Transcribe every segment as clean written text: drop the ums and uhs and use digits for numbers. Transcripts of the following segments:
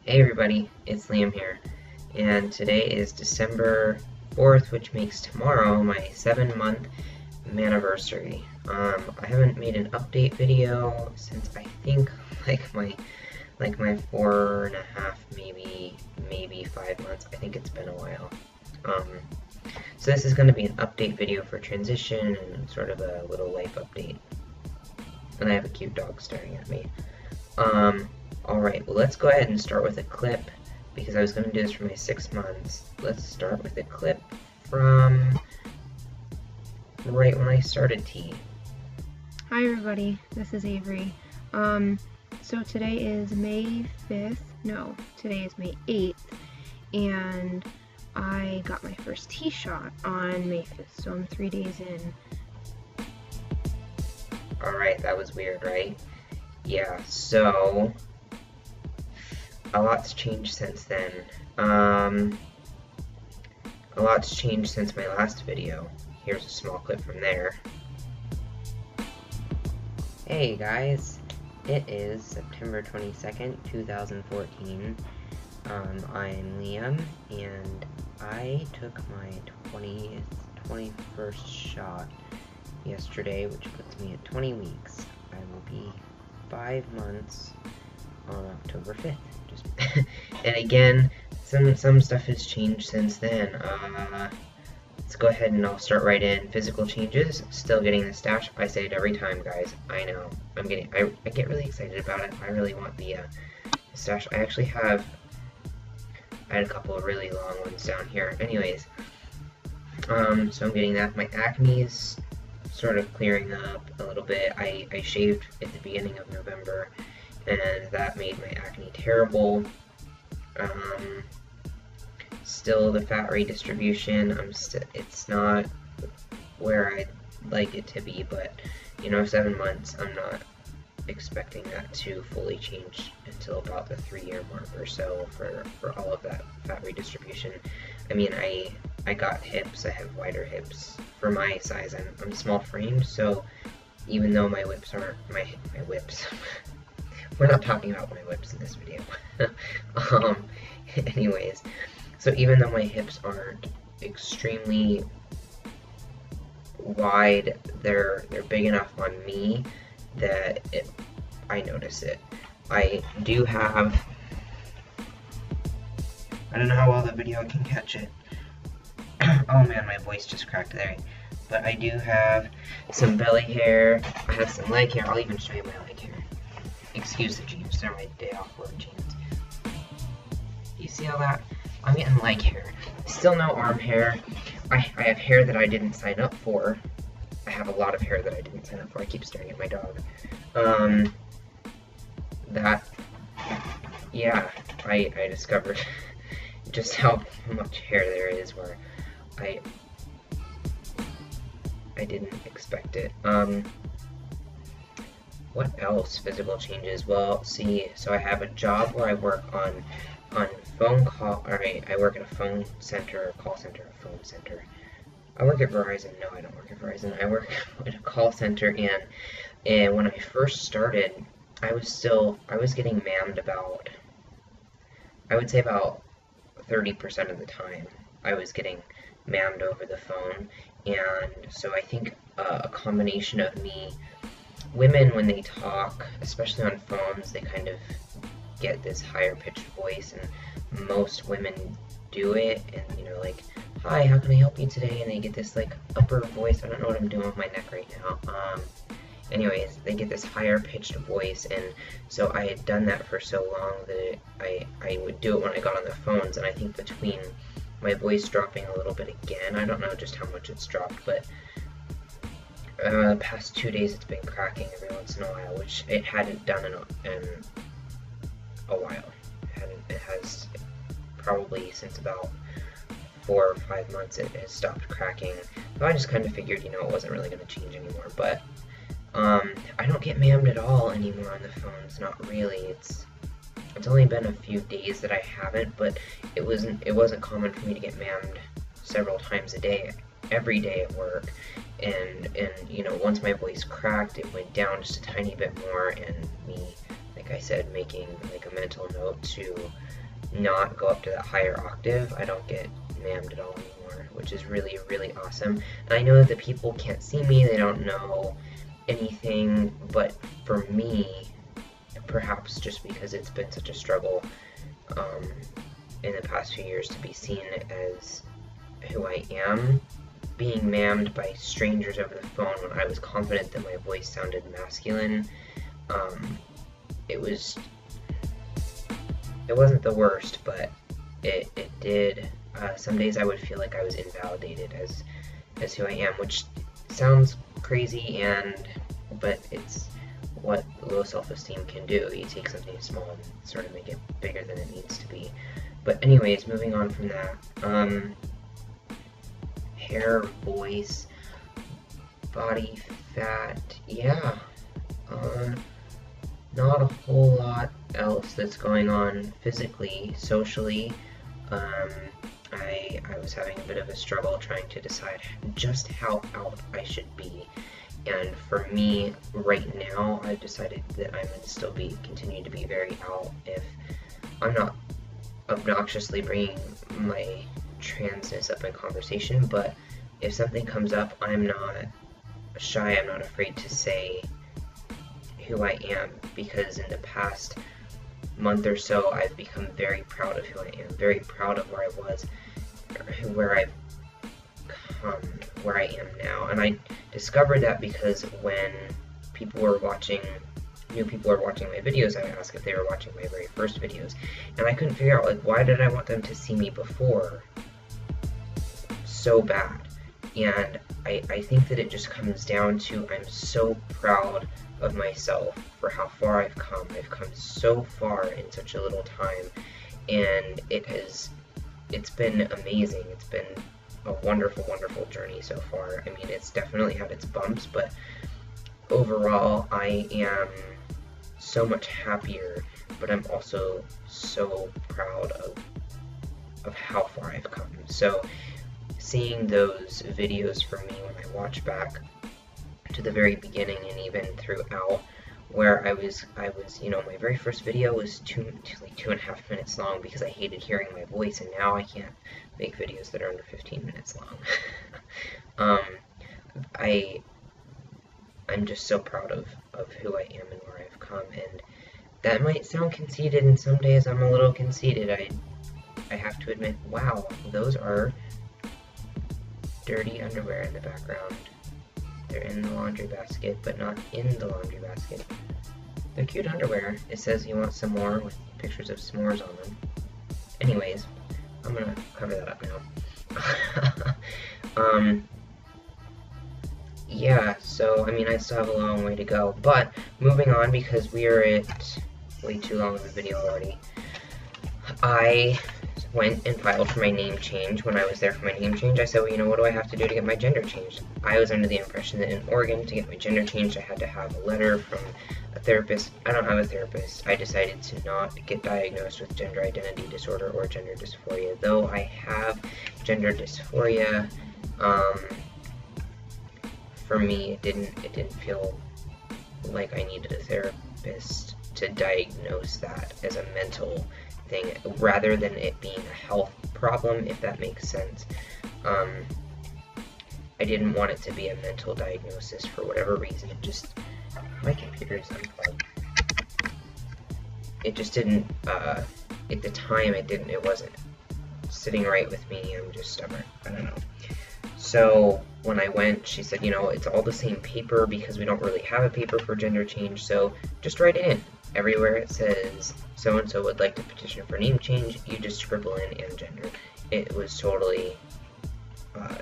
Hey everybody, it's Liam here, and today is December 4th, which makes tomorrow my 7-month anniversary. I haven't made an update video since I think like my 4.5, maybe 5 months. I think it's been a while. So this is going to be an update video for transition and sort of a little life update. And I have a cute dog staring at me. Alright, well let's go ahead and start with a clip, because I was going to do this for my 6 months. Let's start with a clip from right when I started T. Hi everybody, this is Avery. So today is May 5th, no, today is May 8th, and I got my first T shot on May 5th, so I'm 3 days in. Alright, that was weird, right? Yeah, so a lot's changed since then. A lot's changed since my last video. Here's a small clip from there. Hey guys, it is September 22nd, 2014. I'm Liam, and I took my 21st shot yesterday, which puts me at 20 weeks. I will be 5 months on October 5th. And again, some stuff has changed since then. Let's go ahead and I'll start right in. Physical changes, still getting the stash. I say it every time, guys. I know. I get really excited about it. I really want the stash. I had a couple of really long ones down here. Anyways, so I'm getting that. My acne is sort of clearing up a little bit. I shaved at the beginning of November, and that made my acne terrible. Still, the fat redistribution, it's not where I'd like it to be, but you know, 7 months, I'm not expecting that to fully change until about the 3-year mark or so for all of that fat redistribution. I mean, I got hips. I have wider hips for my size. I'm small framed, so even though my whips aren't my whips. We're not talking about my whips in this video. Anyways, so even though my hips aren't extremely wide, they're big enough on me that I notice it. I do have, I don't know how well the video can catch it. Oh man, my voice just cracked there. But I do have some belly hair. I have some leg hair. I'll even show you my leg hair. Excuse the jeans, they're my day off work jeans. You see all that? I'm getting leg hair. Still no arm hair. I have hair that I didn't sign up for. I have a lot of hair that I didn't sign up for. I keep staring at my dog. Yeah, I discovered just how much hair there is where I didn't expect it. What else? Physical changes. Well, see, so I have a job where I work on phone call. Alright, I work at a phone center, call center, phone center. I work at Verizon. No, I don't work at Verizon. I work at a call center, and when I first started, I was getting mammed about, I would say about 30% of the time. I was getting mammed over the phone, and so I think a combination of me. Women, when they talk, especially on phones, they kind of get this higher pitched voice, and most women do it, and you know, like, hi, how can I help you today? And they get this like upper voice. I don't know what I'm doing with my neck right now. Anyways, they get this higher pitched voice, and so I had done that for so long that I would do it when I got on the phones, and I think between my voice dropping a little bit again, I don't know just how much it's dropped, but the past 2 days it's been cracking every once in a while, which it hadn't done in a while. It has probably since about 4 or 5 months it has stopped cracking. So I just kind of figured, you know, it wasn't really going to change anymore. But I don't get mammed at all anymore on the phones. Not really. It's only been a few days that I haven't, but it wasn't common for me to get mammed several times a day, every day at work. And you know, once my voice cracked, it went down just a tiny bit more, and me, like, like I said, making like a mental note to not go up to that higher octave. I don't get mammed at all anymore, which is really, really awesome. And I know that the people can't see me, they don't know anything, but for me, perhaps just because it's been such a struggle in the past few years to be seen as who I am, being mammed by strangers over the phone when I was confident that my voice sounded masculine, it wasn't the worst, but it did. Some days I would feel like I was invalidated as who I am, which sounds crazy, but it's what low self-esteem can do. You take something small and sort of make it bigger than it needs to be. But anyways, moving on from that, hair, voice, body fat, yeah, not a whole lot else that's going on physically. Socially, I was having a bit of a struggle trying to decide just how out I should be. And for me, right now, I've decided that I'm going to still continue to be very out if I'm not obnoxiously bringing my transness up in conversation, but if something comes up, I'm not shy, I'm not afraid to say who I am, because in the past month or so, I've become very proud of who I am, very proud of where I was, where I've come, where I am now. And I discovered that because when people were watching, new people were watching my videos, I would ask if they were watching my very first videos, and I couldn't figure out, like, why did I want them to see me before so bad? And I think that it just comes down to, I'm so proud of myself for how far I've come. I've come so far in such a little time, and it's been amazing. It's been a wonderful, wonderful journey so far. I mean, it's definitely had its bumps, but overall, I am so much happier, but I'm also so proud of how far I've come. So seeing those videos for me when I watch back to the very beginning and even throughout, where I was, you know, my very first video was like 2.5 minutes long because I hated hearing my voice, and now I can't make videos that are under 15 minutes long. I'm just so proud of who I am and where I've come, and that might sound conceited, and some days I'm a little conceited. I have to admit, wow, those are dirty underwear in the background. They're in the laundry basket, but not in the laundry basket. They're cute underwear. It says you want some more with pictures of s'mores on them. Anyways, I'm gonna cover that up now. Yeah, so, I mean, I still have a long way to go, but moving on, because we are at way too long of a video already, I went and filed for my name change. When I was there for my name change, I said, well, you know, what do I have to do to get my gender changed? I was under the impression that in Oregon, to get my gender changed, I had to have a letter from a therapist. I don't have a therapist. I decided to not get diagnosed with gender identity disorder or gender dysphoria, though I have gender dysphoria. For me, it didn't feel like I needed a therapist to diagnose that as a mental thing, rather than it being a health problem, if that makes sense. I didn't want it to be a mental diagnosis for whatever reason. It just, my computer is unplugged. It just didn't, at the time, it wasn't sitting right with me. I'm just stubborn. I don't know. So when I went, she said, you know, it's all the same paper because we don't really have a paper for gender change, so just write it in. Everywhere it says so-and-so would like to petition for name change, you just scribble in and gender. It was totally,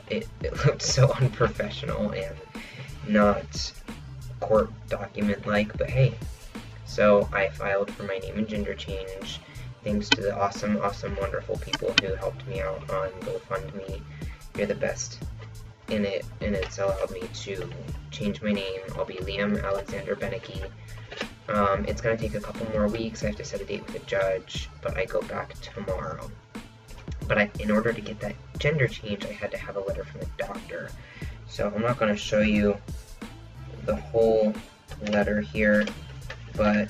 it looked so unprofessional and not court document-like, but hey. So I filed for my name and gender change, thanks to the awesome, awesome, wonderful people who helped me out on GoFundMe. You're the best in it, and it's allowed me to change my name. I'll be Liam Alexander Beneke. It's going to take a couple more weeks. I have to set a date with a judge, but I go back tomorrow. But in order to get that gender change, I had to have a letter from a doctor. So I'm not going to show you the whole letter here, but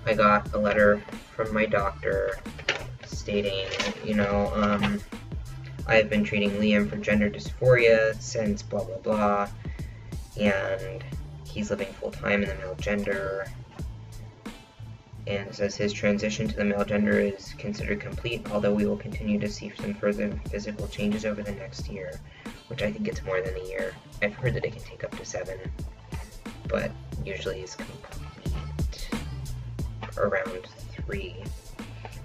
I got a letter from my doctor stating, I have been treating Liam for gender dysphoria since blah blah blah, and he's living full-time in the male gender, and says his transition to the male gender is considered complete, although we will continue to see some further physical changes over the next year, which I think it's more than a year. I've heard that it can take up to 7, but usually is complete around 3,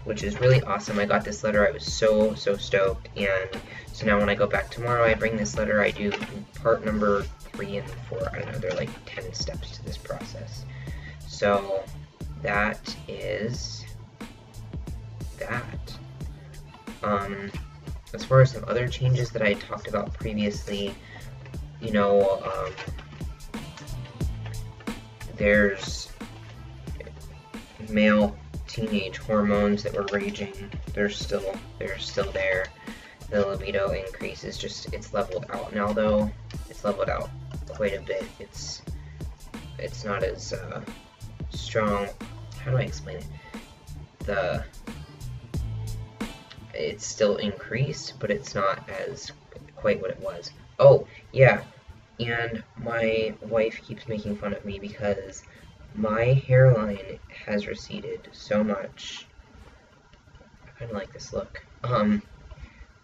which is really awesome. I got this letter, I was so stoked, and so now when I go back tomorrow, I bring this letter, I do part number 3 and 4, I don't know, there are like 10 steps to this process. So that is that. As far as some other changes that I talked about previously, there's male teenage hormones that were raging. They're still there. The libido increase is just, it's leveled out now though. It's leveled out quite a bit. It's not as strong. How do I explain it? It's still increased, but it's not as quite what it was. Oh, yeah, and my wife keeps making fun of me because my hairline has receded so much. I kind of like this look.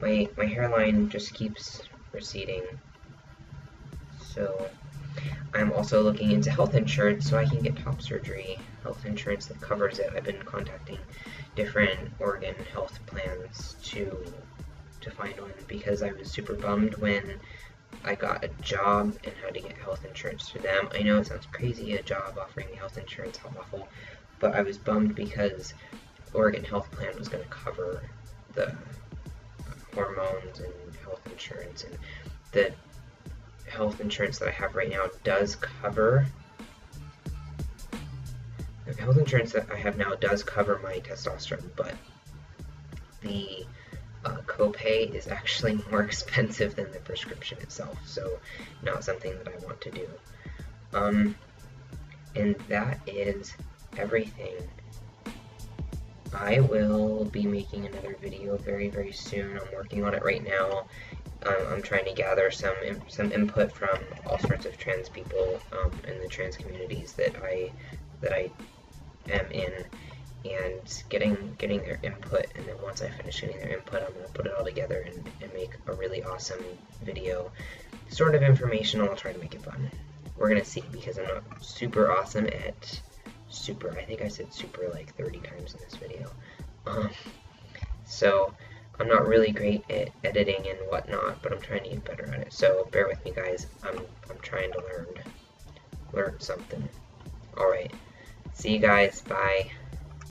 My hairline just keeps receding. So I'm also looking into health insurance so I can get top surgery, health insurance that covers it. I've been contacting different Oregon health plans to find one because I was super bummed when I got a job and had to get health insurance through them. I know it sounds crazy, a job offering me health insurance, how awful, but I was bummed because Oregon health plan was going to cover the hormones and health insurance, and the health insurance that I have right now does cover, the health insurance that I have now does cover my testosterone, but the copay is actually more expensive than the prescription itself, so not something that I want to do. And that is everything. I will be making another video very soon. I'm working on it right now. I'm trying to gather some input from all sorts of trans people in the trans communities that I am in, and getting their input, and then once I finish getting their input, I'm going to put it all together and make a really awesome video. Sort of informational, I'll try to make it fun. We're going to see, because I'm not super awesome at super. I think I said super like 30 times in this video. So I'm not really great at editing and whatnot, but I'm trying to get better at it. So bear with me, guys. I'm trying to learn something. Alright. See you guys. Bye.